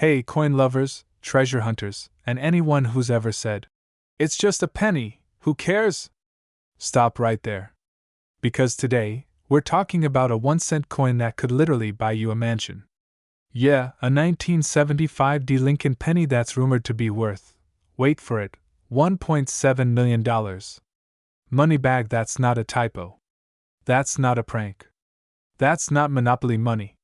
Hey, coin lovers, treasure hunters, and anyone who's ever said, "It's just a penny, who cares?" Stop right there. Because today, we're talking about a 1-cent coin that could literally buy you a mansion. Yeah, a 1975 Lincoln penny that's rumored to be worth, wait for it, $1.7 million. Money bag, that's not a typo. That's not a prank. That's not Monopoly money.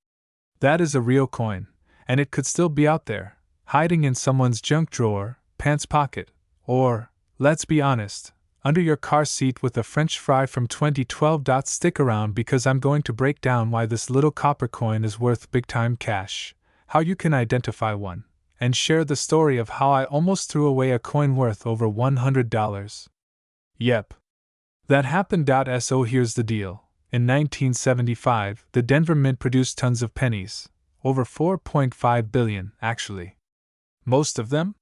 That is a real coin, and it could still be out there, hiding in someone's junk drawer, pants pocket, or, let's be honest, under your car seat with a French fry from 2012. Stick around because I'm going to break down why this little copper coin is worth big time cash, how you can identify one, and share the story of how I almost threw away a coin worth over $100. Yep. That happened. So here's the deal. In 1975, the Denver Mint produced tons of pennies, over 4.5 billion, actually. Most of them?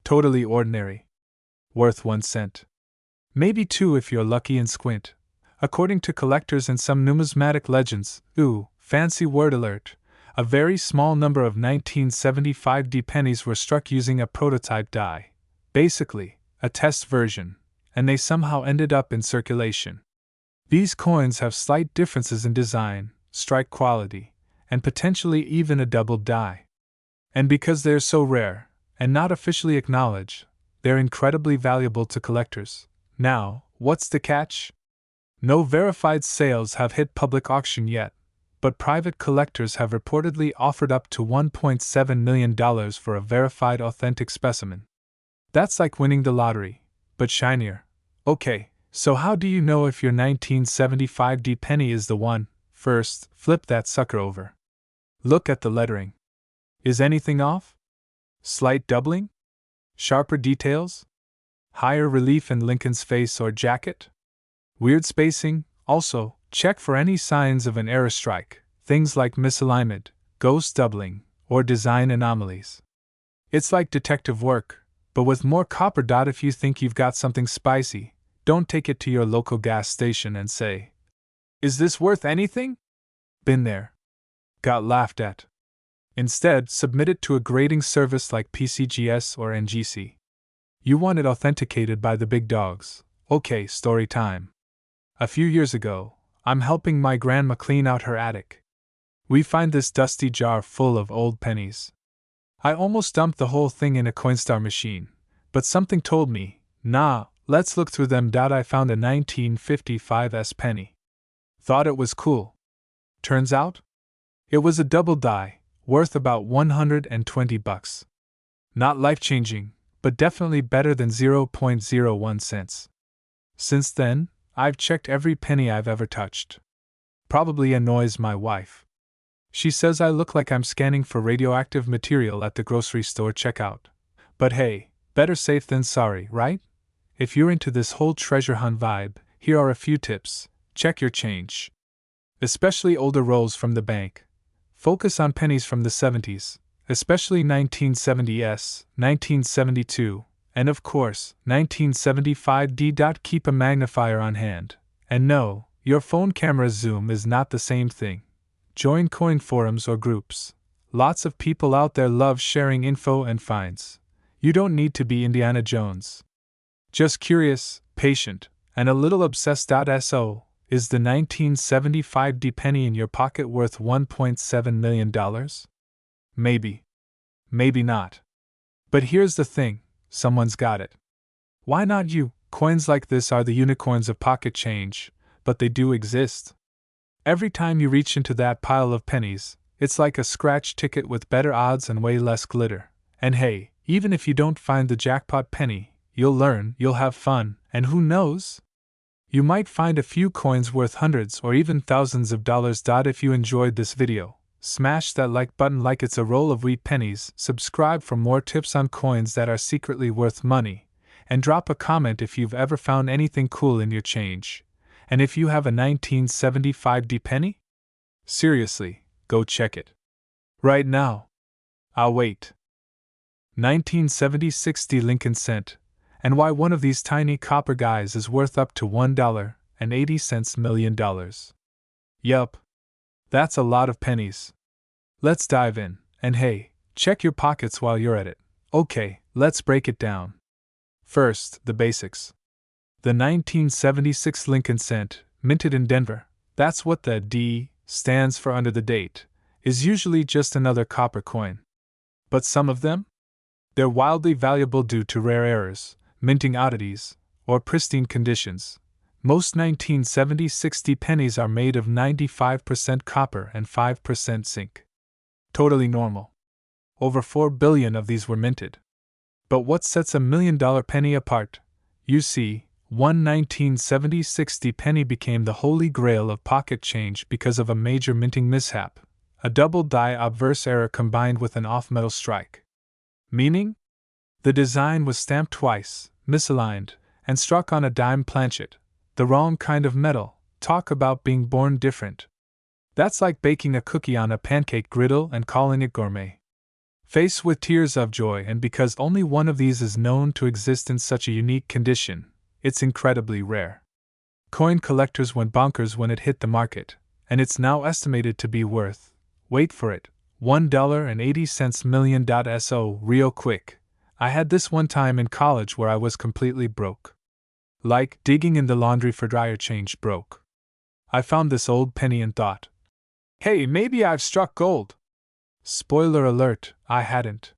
Totally ordinary. Worth 1 cent. Maybe 2 if you're lucky and squint. According to collectors and some numismatic legends, fancy word alert, a very small number of 1975 pennies were struck using a prototype die. Basically, a test version, and they somehow ended up in circulation. These coins have slight differences in design, strike quality, and potentially even a doubled die. And because they're so rare, and not officially acknowledged, they're incredibly valuable to collectors. Now, what's the catch? No verified sales have hit public auction yet, but private collectors have reportedly offered up to $1.7 million for a verified authentic specimen. That's like winning the lottery, but shinier. Okay. So how do you know if your 1975 penny is the one? First, flip that sucker over. Look at the lettering. Is anything off? Slight doubling? Sharper details? Higher relief in Lincoln's face or jacket? Weird spacing? Also, check for any signs of an error strike, things like misalignment, ghost doubling, or design anomalies. It's like detective work, but with more copper. If you think you've got something spicy, don't take it to your local gas station and say, "Is this worth anything?" Been there. Got laughed at. Instead, submit it to a grading service like PCGS or NGC. You want it authenticated by the big dogs. Okay, story time. A few years ago, I'm helping my grandma clean out her attic. We find this dusty jar full of old pennies. I almost dumped the whole thing in a Coinstar machine, but something told me, nah, let's look through them. I found a 1955 penny. Thought it was cool. Turns out, it was a double die, worth about $120. Not life-changing, but definitely better than 0.01 cents. Since then, I've checked every penny I've ever touched. Probably annoys my wife. She says I look like I'm scanning for radioactive material at the grocery store checkout. But hey, better safe than sorry, right? If you're into this whole treasure hunt vibe, here are a few tips. Check your change. Especially older rolls from the bank. Focus on pennies from the 70s, especially 1970s, 1972, and of course, 1975. Keep a magnifier on hand. And no, your phone camera's zoom is not the same thing. Join coin forums or groups. Lots of people out there love sharing info and finds. You don't need to be Indiana Jones. Just curious, patient, and a little obsessed. So, is the 1975 penny in your pocket worth $1.7 million? Maybe. Maybe not. But here's the thing, someone's got it. Why not you? Coins like this are the unicorns of pocket change, but they do exist. Every time you reach into that pile of pennies, it's like a scratch ticket with better odds and way less glitter. And hey, even if you don't find the jackpot penny, you'll learn, you'll have fun, and who knows? You might find a few coins worth hundreds or even thousands of dollars. If you enjoyed this video, smash that like button like it's a roll of wheat pennies, subscribe for more tips on coins that are secretly worth money, and drop a comment if you've ever found anything cool in your change. And if you have a 1975 penny? Seriously, go check it. Right now. I'll wait. 1976 Lincoln cent, and why one of these tiny copper guys is worth up to $1.80 million. Yup. That's a lot of pennies. Let's dive in, and hey, check your pockets while you're at it. Okay, let's break it down. First, the basics. The 1976 Lincoln cent, minted in Denver, that's what the D stands for under the date, is usually just another copper coin. But some of them? They're wildly valuable due to rare errors, minting oddities, or pristine conditions. Most 1970 pennies are made of 95% copper and 5% zinc. Totally normal. Over 4 billion of these were minted. But what sets a $1 million penny apart? You see, one 1970 penny became the holy grail of pocket change because of a major minting mishap, a double die obverse error combined with an off-metal strike. Meaning? The design was stamped twice, misaligned, and struck on a dime planchet. The wrong kind of metal. Talk about being born different. That's like baking a cookie on a pancake griddle and calling it gourmet. Faced with tears of joy, and because only one of these is known to exist in such a unique condition, it's incredibly rare. Coin collectors went bonkers when it hit the market, and it's now estimated to be worth, wait for it, $1.80 million. So, real quick, I had this one time in college where I was completely broke. Like digging in the laundry for dryer change broke. I found this old penny and thought, hey, maybe I've struck gold. Spoiler alert, I hadn't.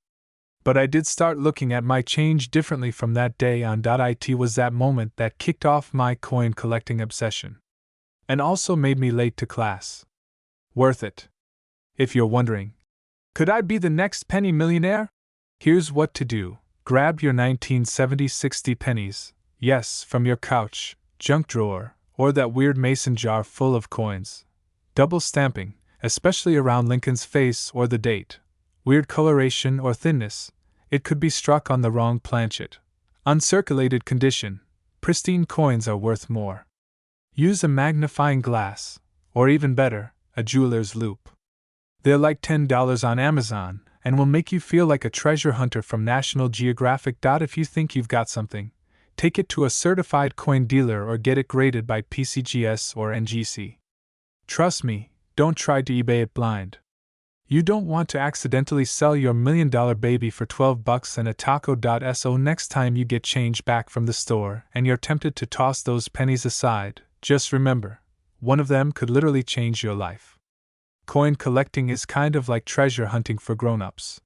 But I did start looking at my change differently from that day on. It was that moment that kicked off my coin collecting obsession. And also made me late to class. Worth it. If you're wondering, could I be the next penny millionaire? Here's what to do. Grab your 1970 pennies. Yes, from your couch, junk drawer, or that weird mason jar full of coins. Double stamping, especially around Lincoln's face or the date. Weird coloration or thinness. It could be struck on the wrong planchet. Uncirculated condition. Pristine coins are worth more. Use a magnifying glass, or even better, a jeweler's loupe. They're like $10 on Amazon, and will make you feel like a treasure hunter from National Geographic. If you think you've got something, take it to a certified coin dealer or get it graded by PCGS or NGC. Trust me, don't try to eBay it blind. You don't want to accidentally sell your $1 million baby for $12 and a taco. So next time you get change back from the store and you're tempted to toss those pennies aside, just remember, one of them could literally change your life. Coin collecting is kind of like treasure hunting for grown-ups.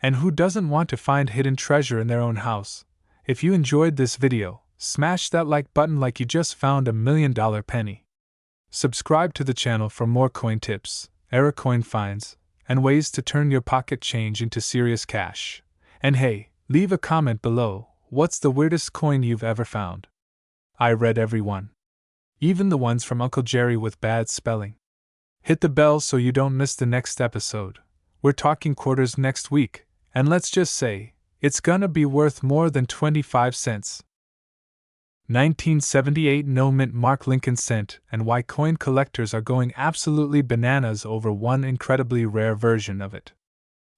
And who doesn't want to find hidden treasure in their own house? If you enjoyed this video, smash that like button like you just found a $1 million penny. Subscribe to the channel for more coin tips, error coin finds, and ways to turn your pocket change into serious cash. And hey, leave a comment below. What's the weirdest coin you've ever found? I read every one. Even the ones from Uncle Jerry with bad spelling. Hit the bell so you don't miss the next episode. We're talking quarters next week, and let's just say, it's gonna be worth more than 25 cents. 1978 no-mint Mark Lincoln cent, and why coin collectors are going absolutely bananas over one incredibly rare version of it.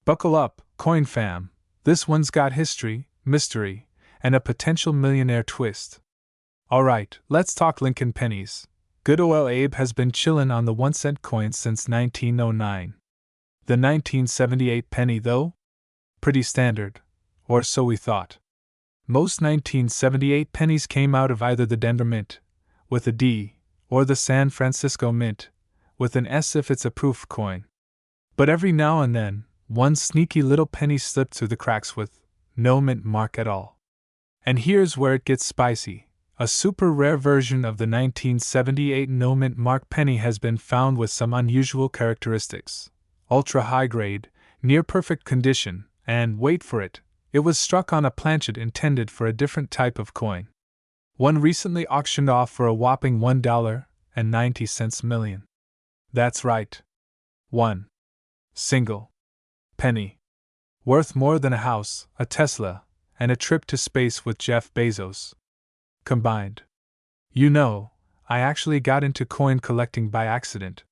Buckle up, coin fam. This one's got history, mystery, and a potential millionaire twist. Alright, let's talk Lincoln pennies. Good ol' Abe has been chillin' on the 1 cent coins since 1909. The 1978 penny, though? Pretty standard. Or so we thought. Most 1978 pennies came out of either the Denver Mint, with a D, or the San Francisco Mint, with an S if it's a proof coin. But every now and then, one sneaky little penny slipped through the cracks with no mint mark at all. And here's where it gets spicy. A super rare version of the 1978 no mint mark penny has been found with some unusual characteristics. Ultra high grade, near perfect condition, and, wait for it, it was struck on a planchet intended for a different type of coin. One recently auctioned off for a whopping $1.90 million. That's right. One single penny. Worth more than a house, a Tesla, and a trip to space with Jeff Bezos combined. You know, I actually got into coin collecting by accident.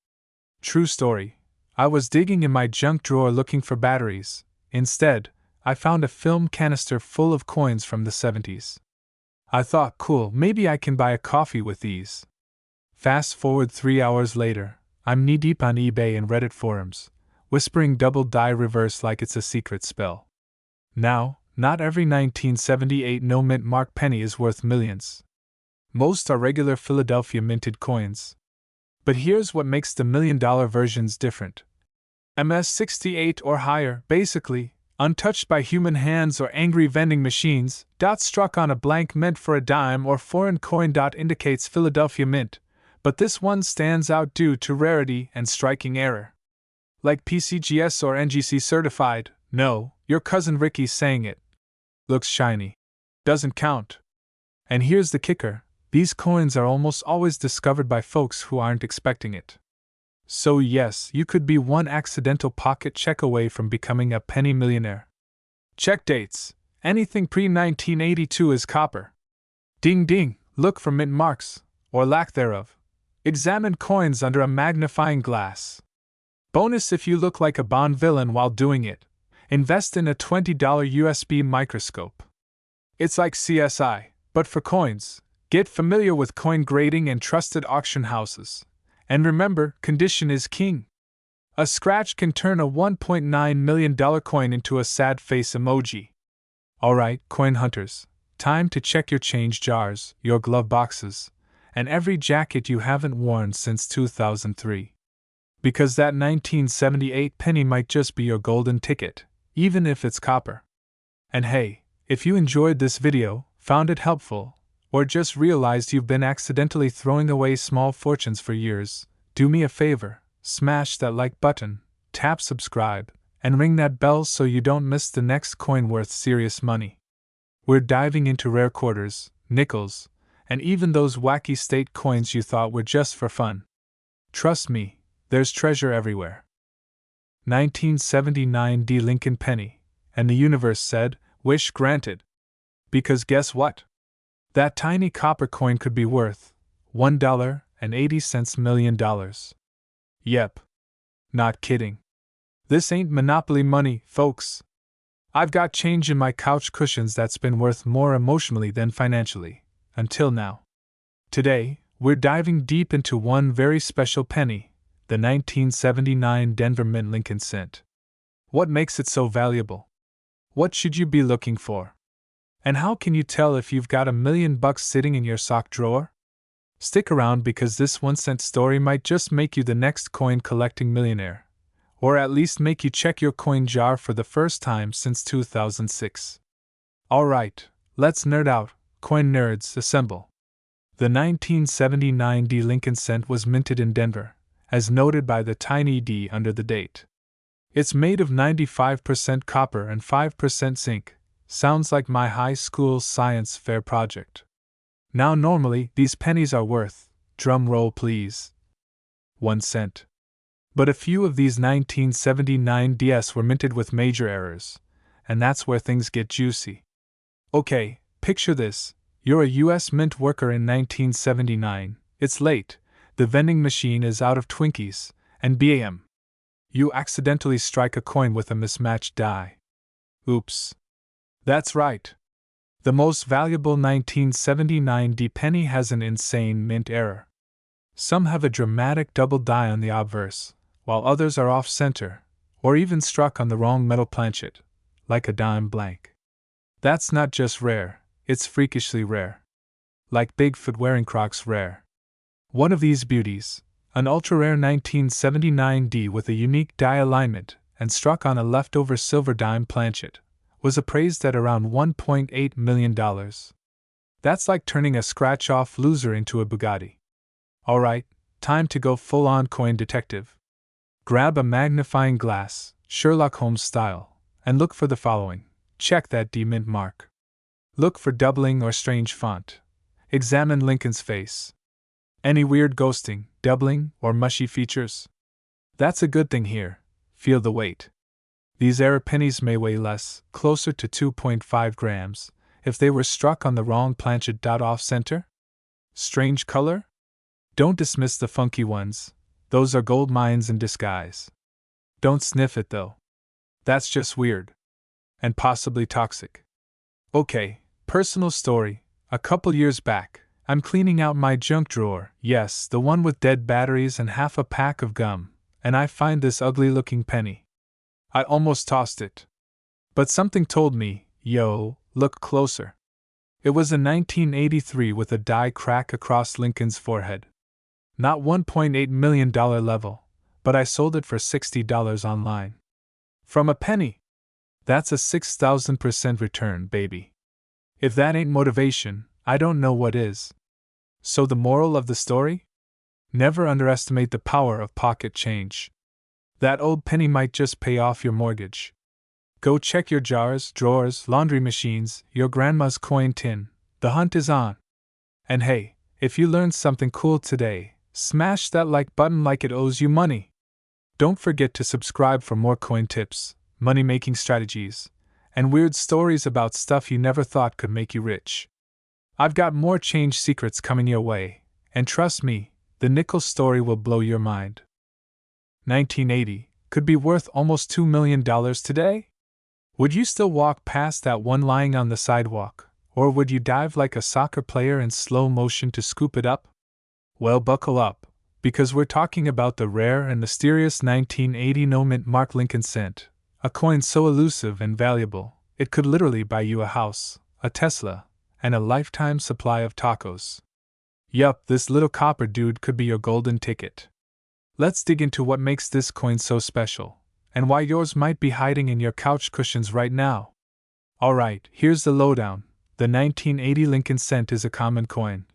True story. I was digging in my junk drawer looking for batteries. Instead, I found a film canister full of coins from the 70s. I thought, cool, maybe I can buy a coffee with these. Fast forward 3 hours later, I'm knee-deep on eBay and Reddit forums, whispering double die reverse like it's a secret spell. Now, not every 1978 no-mint mark penny is worth millions. Most are regular Philadelphia minted coins. But here's what makes the $1,000,000 versions different. MS-68 or higher, basically, untouched by human hands or angry vending machines, dot struck on a blank meant for a dime or foreign coin dot indicates Philadelphia Mint, but this one stands out due to rarity and striking error. Like PCGS or NGC certified, no, your cousin Ricky's saying it. Looks shiny. Doesn't count. And here's the kicker, these coins are almost always discovered by folks who aren't expecting it. So yes, you could be one accidental pocket check away from becoming a penny millionaire. Check dates. Anything pre-1982 is copper. Ding ding, look for mint marks, or lack thereof. Examine coins under a magnifying glass. Bonus if you look like a Bond villain while doing it. Invest in a $20 USB microscope. It's like CSI, but for coins. Get familiar with coin grading and trusted auction houses. And remember, condition is king. A scratch can turn a $1.9 million coin into a sad face emoji. Alright, coin hunters, time to check your change jars, your glove boxes, and every jacket you haven't worn since 2003. Because that 1978 penny might just be your golden ticket, even if it's copper. And hey, if you enjoyed this video, found it helpful, or just realized you've been accidentally throwing away small fortunes for years, do me a favor, smash that like button, tap subscribe, and ring that bell so you don't miss the next coin worth serious money. We're diving into rare quarters, nickels, and even those wacky state coins you thought were just for fun. Trust me, there's treasure everywhere. 1979 D. Lincoln penny, and the universe said, wish granted. Because guess what? That tiny copper coin could be worth $1.80 million. Yep. Not kidding. This ain't Monopoly money, folks. I've got change in my couch cushions that's been worth more emotionally than financially, until now. Today, we're diving deep into one very special penny, the 1979 Denver Mint Lincoln cent. What makes it so valuable? What should you be looking for? And how can you tell if you've got $1 million sitting in your sock drawer? Stick around because this 1-cent story might just make you the next coin collecting millionaire, or at least make you check your coin jar for the first time since 2006. Alright, let's nerd out, coin nerds assemble. The 1979 D. Lincoln cent was minted in Denver, as noted by the tiny D under the date. It's made of 95% copper and 5% zinc. Sounds like my high school science fair project. Now normally, these pennies are worth, drum roll please, 1 cent. But a few of these 1979 DS were minted with major errors, and that's where things get juicy. Okay, picture this, you're a US Mint worker in 1979, it's late, the vending machine is out of Twinkies, and bam! You accidentally strike a coin with a mismatched die. Oops. That's right. The most valuable 1979 D penny has an insane mint error. Some have a dramatic double die on the obverse, while others are off-center, or even struck on the wrong metal planchet, like a dime blank. That's not just rare, it's freakishly rare. Like Bigfoot wearing Crocs rare. One of these beauties, an ultra-rare 1979 D with a unique die alignment and struck on a leftover silver dime planchet, was appraised at around $1.8 million. That's like turning a scratch-off loser into a Bugatti. Alright, time to go full-on coin detective. Grab a magnifying glass, Sherlock Holmes style, and look for the following. Check that D mint mark. Look for doubling or strange font. Examine Lincoln's face. Any weird ghosting, doubling, or mushy features? That's a good thing here. Feel the weight. These error pennies may weigh less, closer to 2.5 grams, if they were struck on the wrong planchet. Off-center? Strange color? Don't dismiss the funky ones, those are gold mines in disguise. Don't sniff it though. That's just weird. And possibly toxic. Okay, personal story. A couple years back, I'm cleaning out my junk drawer, yes, the one with dead batteries and half a pack of gum, and I find this ugly-looking penny. I almost tossed it. But something told me, yo, look closer. It was a 1983 with a die crack across Lincoln's forehead. Not $1.8 million level, but I sold it for $60 online. From a penny. That's a 6,000% return, baby. If that ain't motivation, I don't know what is. So the moral of the story? Never underestimate the power of pocket change. That old penny might just pay off your mortgage. Go check your jars, drawers, laundry machines, your grandma's coin tin. The hunt is on. And hey, if you learned something cool today, smash that like button like it owes you money. Don't forget to subscribe for more coin tips, money-making strategies, and weird stories about stuff you never thought could make you rich. I've got more change secrets coming your way, and trust me, the nickel story will blow your mind. 1980 could be worth almost $2 million today? Would you still walk past that one lying on the sidewalk, or would you dive like a soccer player in slow motion to scoop it up? Well, buckle up, because we're talking about the rare and mysterious 1980 no-mint mark Lincoln cent, a coin so elusive and valuable, it could literally buy you a house, a Tesla, and a lifetime supply of tacos. Yup, this little copper dude could be your golden ticket. Let's dig into what makes this coin so special, and why yours might be hiding in your couch cushions right now. Alright, here's the lowdown. The 1980 Lincoln cent is a common coin.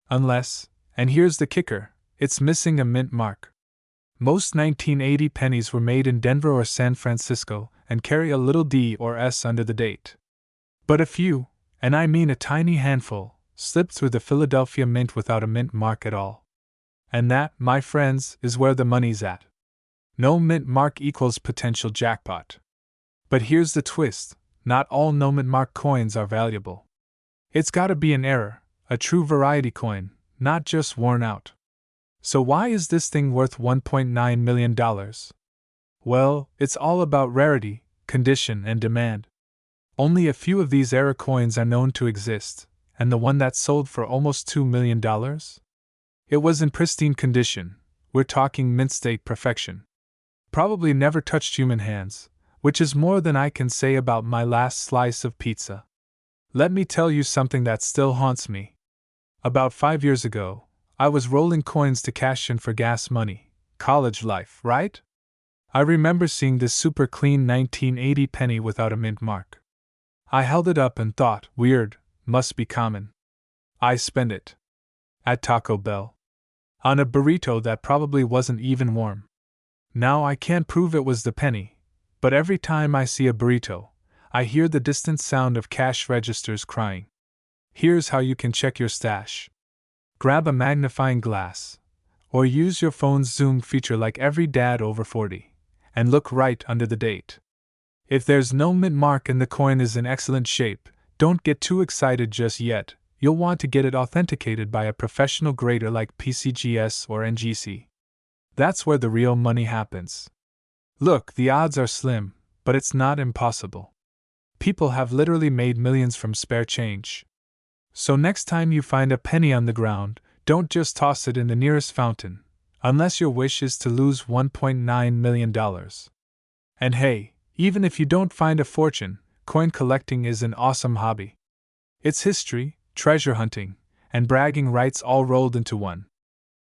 Unless, and here's the kicker, it's missing a mint mark. Most 1980 pennies were made in Denver or San Francisco and carry a little D or S under the date. But a few, and I mean a tiny handful, slipped through the Philadelphia Mint without a mint mark at all. And that, my friends, is where the money's at. No mint mark equals potential jackpot. But here's the twist, not all no mint mark coins are valuable. It's gotta be an error, a true variety coin, not just worn out. So why is this thing worth $1.9 million? Well, it's all about rarity, condition, and demand. Only a few of these error coins are known to exist, and the one that sold for almost $2 million? It was in pristine condition, we're talking mint state perfection. Probably never touched human hands, which is more than I can say about my last slice of pizza. Let me tell you something that still haunts me. About 5 years ago, I was rolling coins to cash in for gas money, college life, right? I remember seeing this super clean 1980 penny without a mint mark. I held it up and thought, weird, must be common. I spent it. At Taco Bell. On a burrito that probably wasn't even warm. Now I can't prove it was the penny, but every time I see a burrito, I hear the distant sound of cash registers crying. Here's how you can check your stash. Grab a magnifying glass, or use your phone's zoom feature like every dad over 40, and look right under the date. If there's no mint mark and the coin is in excellent shape, don't get too excited just yet. You'll want to get it authenticated by a professional grader like PCGS or NGC. That's where the real money happens. Look, the odds are slim, but it's not impossible. People have literally made millions from spare change. So next time you find a penny on the ground, don't just toss it in the nearest fountain, unless your wish is to lose $1.9 million. And hey, even if you don't find a fortune, coin collecting is an awesome hobby. It's history, treasure hunting, and bragging rights all rolled into one.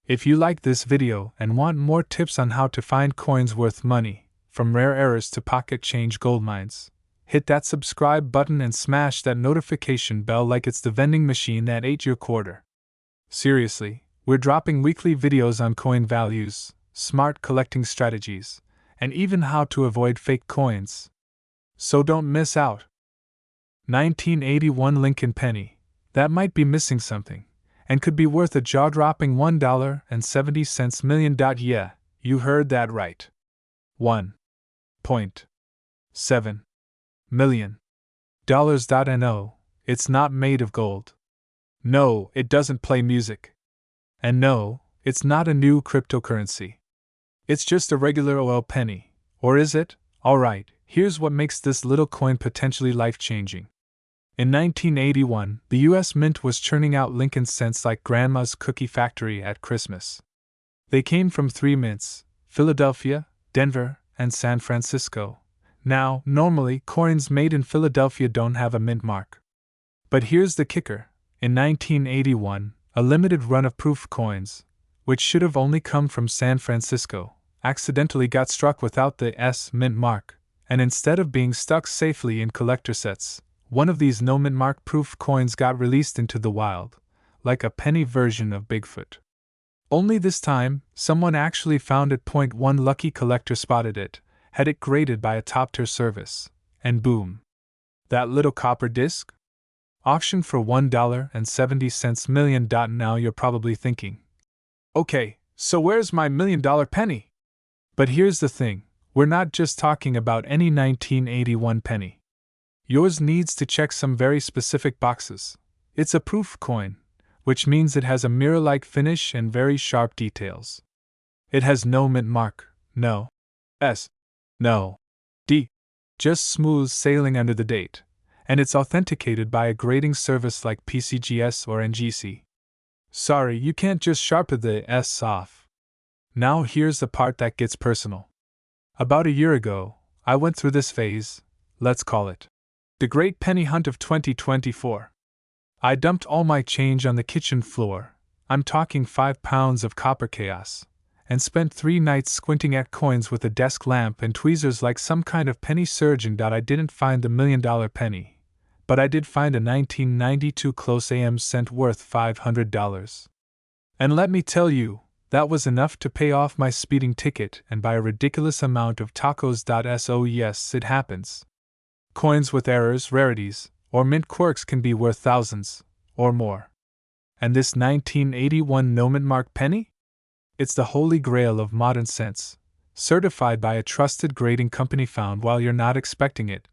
If you like this video and want more tips on how to find coins worth money, from rare errors to pocket change gold mines, hit that subscribe button and smash that notification bell like it's the vending machine that ate your quarter. Seriously, we're dropping weekly videos on coin values, smart collecting strategies, and even how to avoid fake coins. So don't miss out. 1981 Lincoln penny. That might be missing something, and could be worth a jaw-dropping $1.70 million. Yeah, you heard that right. $1.7 million. No, it's not made of gold. No, it doesn't play music. And no, it's not a new cryptocurrency. It's just a regular oil penny. Or is it? Alright, here's what makes this little coin potentially life-changing. In 1981, the US Mint was churning out Lincoln cents like Grandma's cookie factory at Christmas. They came from 3 mints, Philadelphia, Denver, and San Francisco, Now, normally, coins made in Philadelphia don't have a mint mark. But here's the kicker. In 1981, a limited run of proof coins, which should have only come from San Francisco, accidentally got struck without the S mint mark, and instead of being stuck safely in collector sets, one of these no mint mark proof coins got released into the wild, like a penny version of Bigfoot. Only this time, someone actually found it. One lucky collector spotted it, had it graded by a top-tier service, and boom. That little copper disc? Auctioned for $1.70 million. Now you're probably thinking, okay, so where's my $1 million penny? But here's the thing, we're not just talking about any 1981 penny. Yours needs to check some very specific boxes. It's a proof coin, which means it has a mirror-like finish and very sharp details. It has no mint mark, no S, no D, just smooth sailing under the date, and it's authenticated by a grading service like PCGS or NGC. Sorry, you can't just sharpen the S off. Now here's the part that gets personal. About a year ago, I went through this phase, let's call it the Great Penny Hunt of 2024. I dumped all my change on the kitchen floor, I'm talking 5 pounds of copper chaos, and spent 3 nights squinting at coins with a desk lamp and tweezers like some kind of penny surgeon. I didn't find the $1 million penny, but I did find a 1992 close AM cent worth $500. And let me tell you, that was enough to pay off my speeding ticket and buy a ridiculous amount of tacos. So yes, it happens. Coins with errors, rarities, or mint quirks can be worth thousands, or more. And this 1981 no mint mark penny? It's the holy grail of modern cents, certified by a trusted grading company found while you're not expecting it,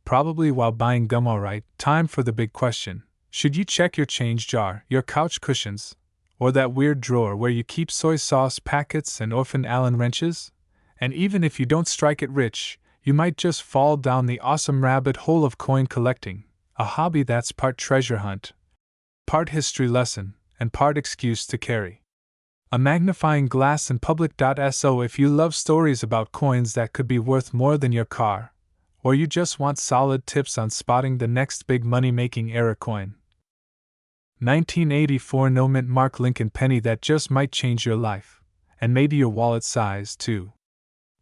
probably while buying gum. Alright, time for the big question. Should you check your change jar, your couch cushions, or that weird drawer where you keep soy sauce packets and orphan Allen wrenches? And even if you don't strike it rich, you might just fall down the awesome rabbit hole of coin collecting, a hobby that's part treasure hunt, part history lesson, and part excuse to carry a magnifying glass in public. So if you love stories about coins that could be worth more than your car, or you just want solid tips on spotting the next big money-making era coin, 1984 no mint mark Lincoln penny that just might change your life, and maybe your wallet size too.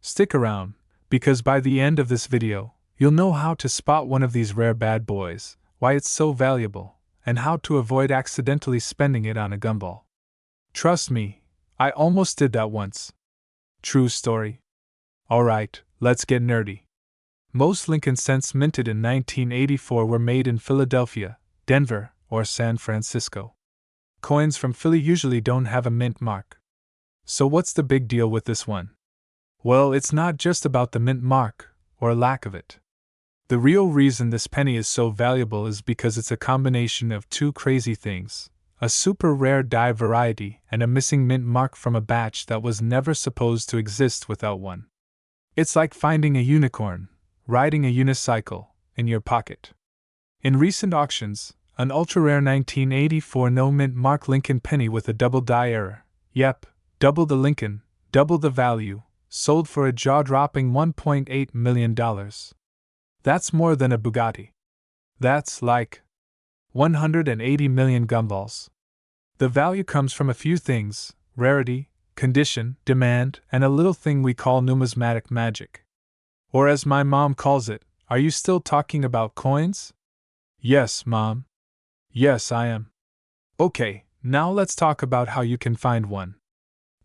Stick around, because by the end of this video, you'll know how to spot one of these rare bad boys, why it's so valuable, and how to avoid accidentally spending it on a gumball. Trust me, I almost did that once. True story. Alright, let's get nerdy. Most Lincoln cents minted in 1984 were made in Philadelphia, Denver, or San Francisco. Coins from Philly usually don't have a mint mark. So what's the big deal with this one? Well, it's not just about the mint mark, or lack of it. The real reason this penny is so valuable is because it's a combination of two crazy things: a super rare die variety and a missing mint mark from a batch that was never supposed to exist without one. It's like finding a unicorn, riding a unicycle, in your pocket. In recent auctions, an ultra-rare 1984 no mint mark Lincoln penny with a double die error, yep, double the Lincoln, double the value, sold for a jaw-dropping $1.8 million. That's more than a Bugatti. That's like 180 million gumballs. The value comes from a few things: rarity, condition, demand, and a little thing we call numismatic magic. Or as my mom calls it, are you still talking about coins? Yes, Mom. Yes, I am. Okay, now let's talk about how you can find one.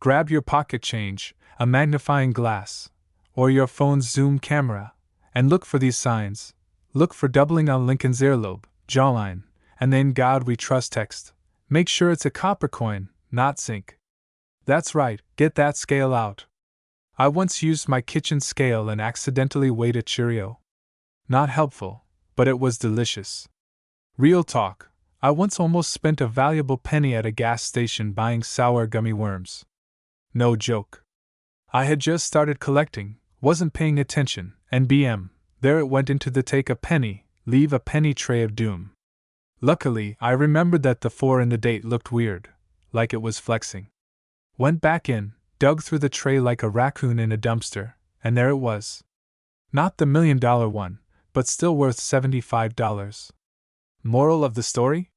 Grab your pocket change, a magnifying glass, or your phone's zoom camera, and look for these signs. Look for doubling on Lincoln's earlobe, jawline, and the "In God We Trust" text. Make sure it's a copper coin, not zinc. That's right, get that scale out. I once used my kitchen scale and accidentally weighed a Cheerio. Not helpful, but it was delicious. Real talk, I once almost spent a valuable penny at a gas station buying sour gummy worms. No joke. I had just started collecting, wasn't paying attention, and there it went into the take a penny, leave a penny tray of doom. Luckily, I remembered that the 4 in the date looked weird, like it was flexing. Went back in, dug through the tray like a raccoon in a dumpster, and there it was. Not the $1 million one, but still worth $75. Moral of the story?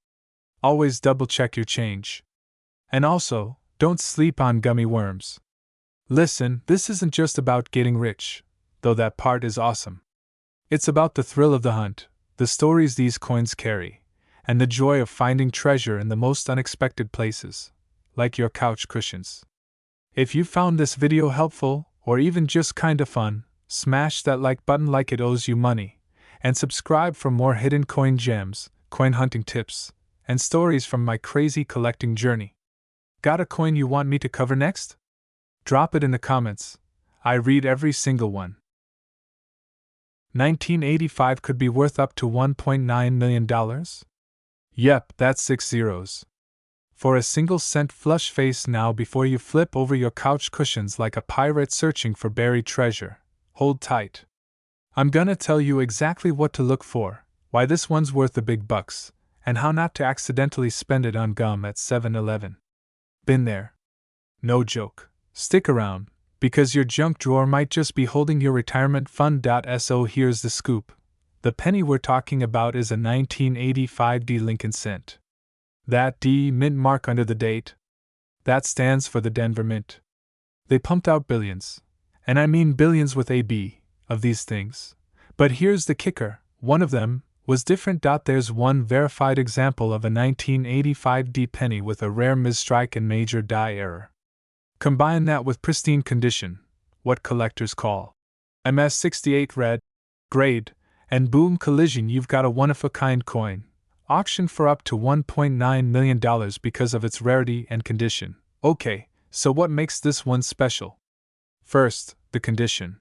Always double check your change. And also, don't sleep on gummy worms. Listen, this isn't just about getting rich, though that part is awesome. It's about the thrill of the hunt, the stories these coins carry, and the joy of finding treasure in the most unexpected places, like your couch cushions. If you found this video helpful, or even just kinda fun, smash that like button like it owes you money, and subscribe for more hidden coin gems, coin hunting tips, and stories from my crazy collecting journey. Got a coin you want me to cover next? Drop it in the comments. I read every single one. 1985 could be worth up to $1.9 million? Yep, that's 6 zeros. For a single cent flush face now before you flip over your couch cushions like a pirate searching for buried treasure. Hold tight. I'm gonna tell you exactly what to look for, why this one's worth the big bucks, and how not to accidentally spend it on gum at 7-Eleven. Been there. No joke. Stick around, because your junk drawer might just be holding your retirement fund. So here's the scoop. The penny we're talking about is a 1985 D Lincoln cent. That D mint mark under the date? That stands for the Denver Mint. They pumped out billions, and I mean billions with a B, of these things. But here's the kicker, one of them was different. There's one verified example of a 1985 D penny with a rare misstrike and major die error. Combine that with pristine condition, what collectors call MS68 red, grade, and boom collision, you've got a one-of-a-kind coin, auctioned for up to $1.9 million because of its rarity and condition. Okay, so what makes this one special? First, the condition.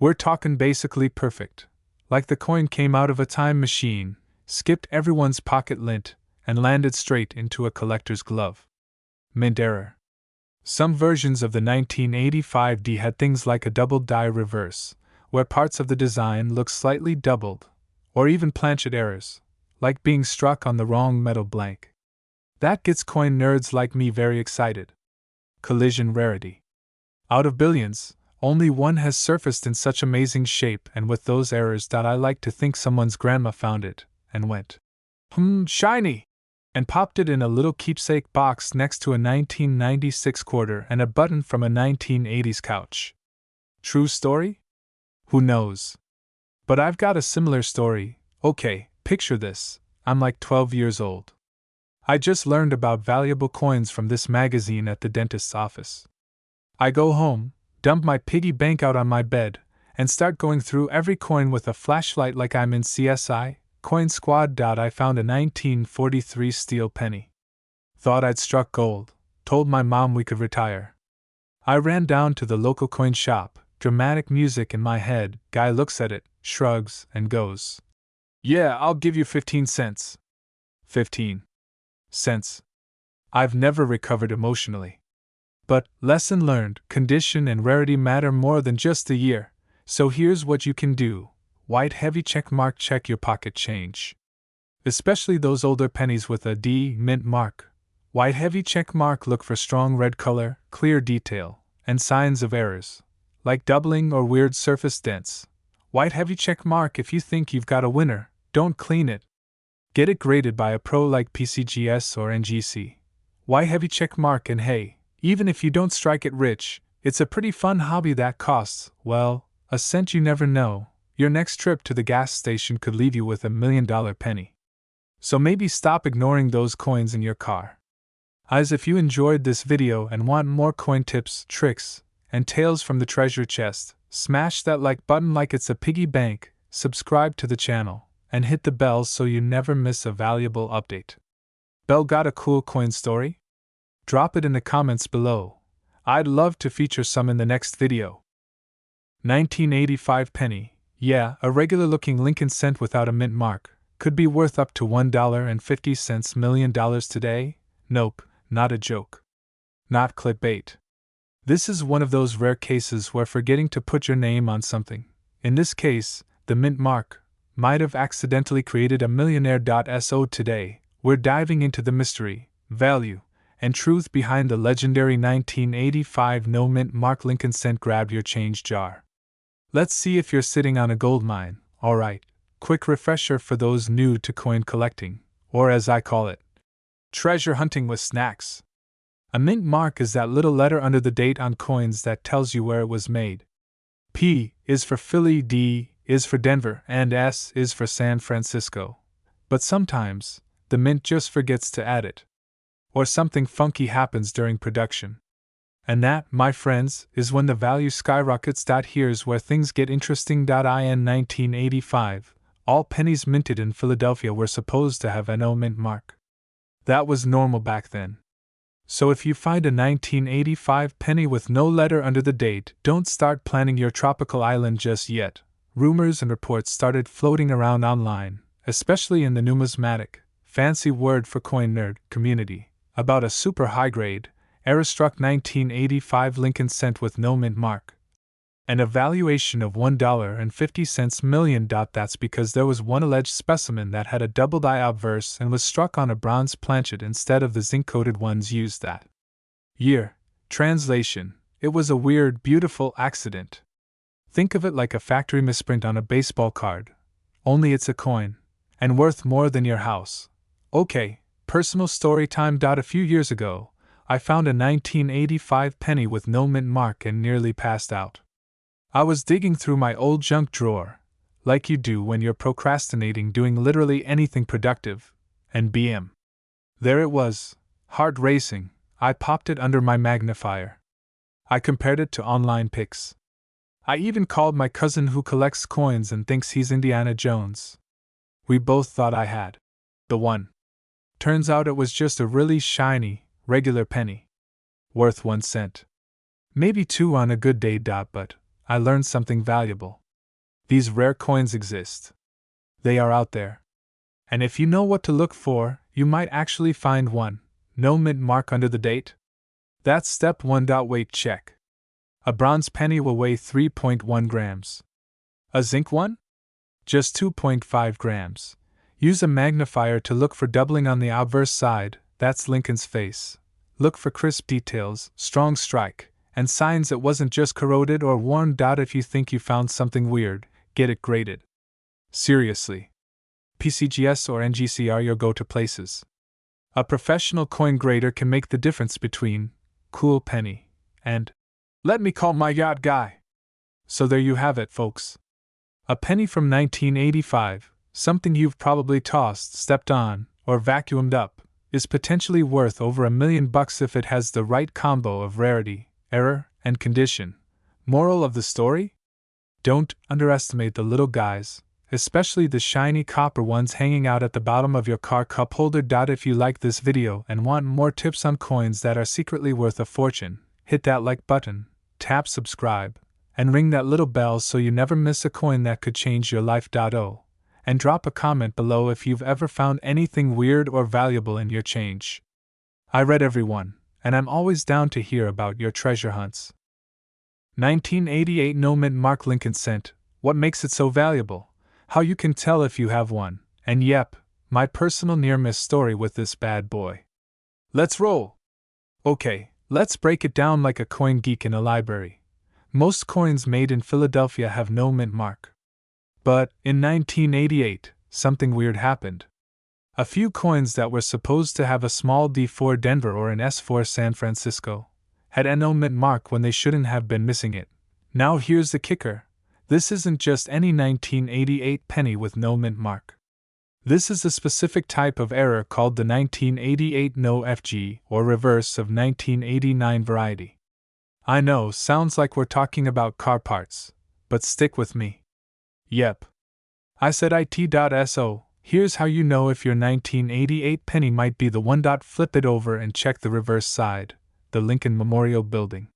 We're talking basically perfect. Like the coin came out of a time machine, skipped everyone's pocket lint, and landed straight into a collector's glove. Mint error. Some versions of the 1985 D had things like a double die reverse, where parts of the design look slightly doubled, or even planchet errors, like being struck on the wrong metal blank. That gets coin nerds like me very excited. Collision rarity. Out of billions, only one has surfaced in such amazing shape and with those errors. I like to think someone's grandma found it and went, shiny! And popped it in a little keepsake box next to a 1996 quarter and a button from a 1980s couch. True story? Who knows? But I've got a similar story. Okay, picture this. I'm like 12 years old. I just learned about valuable coins from this magazine at the dentist's office. I go home, dump my piggy bank out on my bed, and start going through every coin with a flashlight like I'm in CSI. Coin Squad. I found a 1943 steel penny. Thought I'd struck gold, told my mom we could retire. I ran down to the local coin shop, dramatic music in my head. Guy looks at it, shrugs, and goes, "Yeah, I'll give you 15 cents. 15 cents. I've never recovered emotionally. But, lesson learned, condition and rarity matter more than just the year, so here's what you can do. White heavy check mark, check your pocket change. Especially those older pennies with a D mint mark. White heavy check mark, look for strong red color, clear detail, and signs of errors, like doubling or weird surface dents. White heavy check mark, if you think you've got a winner, don't clean it. Get it graded by a pro like PCGS or NGC. White heavy check mark, and hey, even if you don't strike it rich, it's a pretty fun hobby that costs, well, a cent. You never know. Your next trip to the gas station could leave you with $1 million penny. So maybe stop ignoring those coins in your car. As if you enjoyed this video and want more coin tips, tricks, and tales from the treasure chest, smash that like button like it's a piggy bank, subscribe to the channel, and hit the bell so you never miss a valuable update. Bell, got a cool coin story? Drop it in the comments below. I'd love to feature some in the next video. 1985 penny. Yeah, a regular looking Lincoln cent without a mint mark, could be worth up to $1.50 million today? Nope, not a joke. Not clickbait. This is one of those rare cases where forgetting to put your name on something, in this case, the mint mark, might have accidentally created a millionaire. So today, we're diving into the mystery, value, and truth behind the legendary 1985 no mint mark Lincoln cent. Grab your change jar. Let's see if you're sitting on a gold mine. Alright, quick refresher for those new to coin collecting, or as I call it, treasure hunting with snacks. A mint mark is that little letter under the date on coins that tells you where it was made. P is for Philly, D is for Denver, and S is for San Francisco. But sometimes, the mint just forgets to add it. Or something funky happens during production. And that, my friends, is when the value skyrockets. Here's where things get interesting. In 1985, all pennies minted in Philadelphia were supposed to have an O mint mark. That was normal back then. So if you find a 1985 penny with no letter under the date, don't start planning your tropical island just yet. Rumors and reports started floating around online, especially in the numismatic, fancy word for coin nerd, community, about a super high-grade, era-struck 1985 Lincoln cent with no mint mark. An evaluation of $1.50 million. That's because there was one alleged specimen that had a doubled eye obverse and was struck on a bronze planchet instead of the zinc-coated ones used that year. Translation: it was a weird, beautiful accident. Think of it like a factory misprint on a baseball card, only it's a coin, and worth more than your house. Okay, personal story time. A few years ago, I found a 1985 penny with no mint mark and nearly passed out. I was digging through my old junk drawer, like you do when you're procrastinating doing literally anything productive, and bam. There it was, heart racing. I popped it under my magnifier. I compared it to online pics. I even called my cousin who collects coins and thinks he's Indiana Jones. We both thought I had the one. Turns out it was just a really shiny, regular penny. Worth 1 cent. Maybe 2 on a good day. But I learned something valuable. These rare coins exist. They are out there. And if you know what to look for, you might actually find one. No mint mark under the date? That's step 1. Weight check. A bronze penny will weigh 3.1 grams. A zinc one? Just 2.5 grams. Use a magnifier to look for doubling on the obverse side, that's Lincoln's face. Look for crisp details, strong strike, and signs it wasn't just corroded or worn. If you think you found something weird, get it graded. Seriously. PCGS or NGC are your go-to places. A professional coin grader can make the difference between cool penny and let me call my yacht guy. So there you have it, folks. A penny from 1985, something you've probably tossed, stepped on, or vacuumed up, is potentially worth over $1 million if it has the right combo of rarity, error, and condition. Moral of the story? Don't underestimate the little guys, especially the shiny copper ones hanging out at the bottom of your car cup holder. If you like this video and want more tips on coins that are secretly worth a fortune, hit that like button, tap subscribe, and ring that little bell so you never miss a coin that could change your life. And drop a comment below if you've ever found anything weird or valuable in your change. I read every one, and I'm always down to hear about your treasure hunts. 1988 no mint mark Lincoln cent. What makes it so valuable? How you can tell if you have one, and yep, my personal near-miss story with this bad boy. Let's roll! Okay, let's break it down like a coin geek in a library. Most coins made in Philadelphia have no mint mark. But, in 1988, something weird happened. A few coins that were supposed to have a small D for Denver or an S for San Francisco had an no mint mark when they shouldn't have been missing it. Now here's the kicker. This isn't just any 1988 penny with no mint mark. This is a specific type of error called the 1988 no FG or reverse of 1989 variety. I know, sounds like we're talking about car parts, but stick with me. Yep. I said it.so. Here's how you know if your 1988 penny might be the one. Flip it over and check the reverse side, the Lincoln Memorial Building.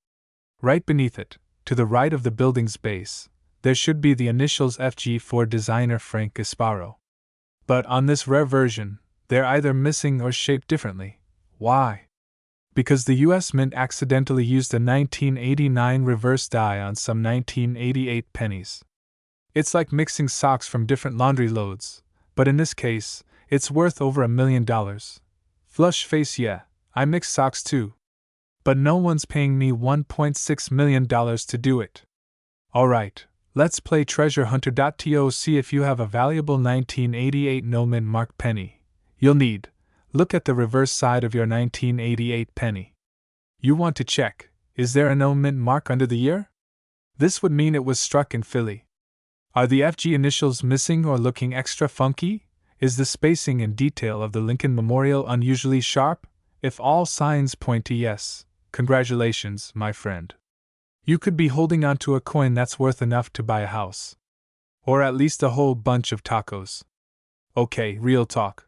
Right beneath it, to the right of the building's base, there should be the initials FG for designer Frank Gasparo. But on this rare version, they're either missing or shaped differently. Why? Because the US Mint accidentally used a 1989 reverse die on some 1988 pennies. It's like mixing socks from different laundry loads, but in this case, it's worth over $1 million. Flush face, yeah, I mix socks too. But no one's paying me $1.6 million to do it. Alright, Let's play Treasure Hunter. To see if you have a valuable 1988 no mint mark penny. You'll need look at the reverse side of your 1988 penny. You want to check, is there a no mint mark under the year? This would mean it was struck in Philly. Are the FG initials missing or looking extra funky? Is the spacing and detail of the Lincoln Memorial unusually sharp? If all signs point to yes, congratulations, my friend. You could be holding onto a coin that's worth enough to buy a house. Or at least a whole bunch of tacos. Okay, real talk.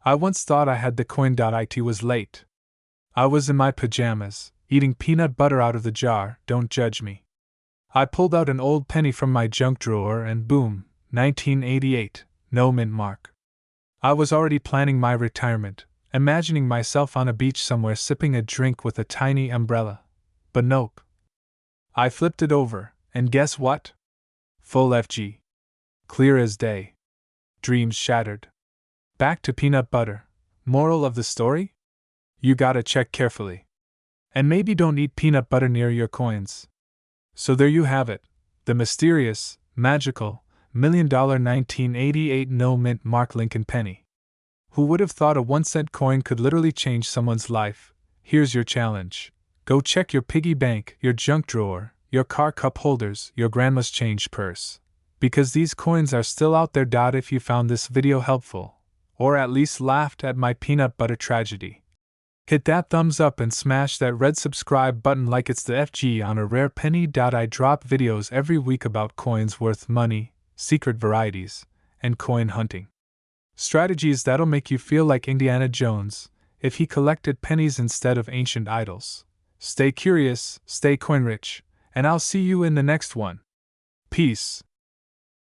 I once thought I had the coin. It was late. I was in my pajamas, eating peanut butter out of the jar, don't judge me. I pulled out an old penny from my junk drawer and boom, 1988, no mint mark. I was already planning my retirement, imagining myself on a beach somewhere sipping a drink with a tiny umbrella. But nope. I flipped it over, and guess what? Full FG. Clear as day. Dreams shattered. Back to peanut butter. Moral of the story? You gotta check carefully. And maybe don't eat peanut butter near your coins. So there you have it, the mysterious, magical, $1 million 1988 no mint mark Lincoln penny. Who would have thought a 1-cent coin could literally change someone's life? Here's your challenge. Go check your piggy bank, your junk drawer, your car cup holders, your grandma's change purse. Because these coins are still out there. If you found this video helpful, or at least laughed at my peanut butter tragedy, hit that thumbs up and smash that red subscribe button like it's the FG on a rare penny. I drop videos every week about coins worth money, secret varieties, and coin hunting. Strategies that'll make you feel like Indiana Jones if he collected pennies instead of ancient idols. Stay curious, stay coin rich, and I'll see you in the next one. Peace.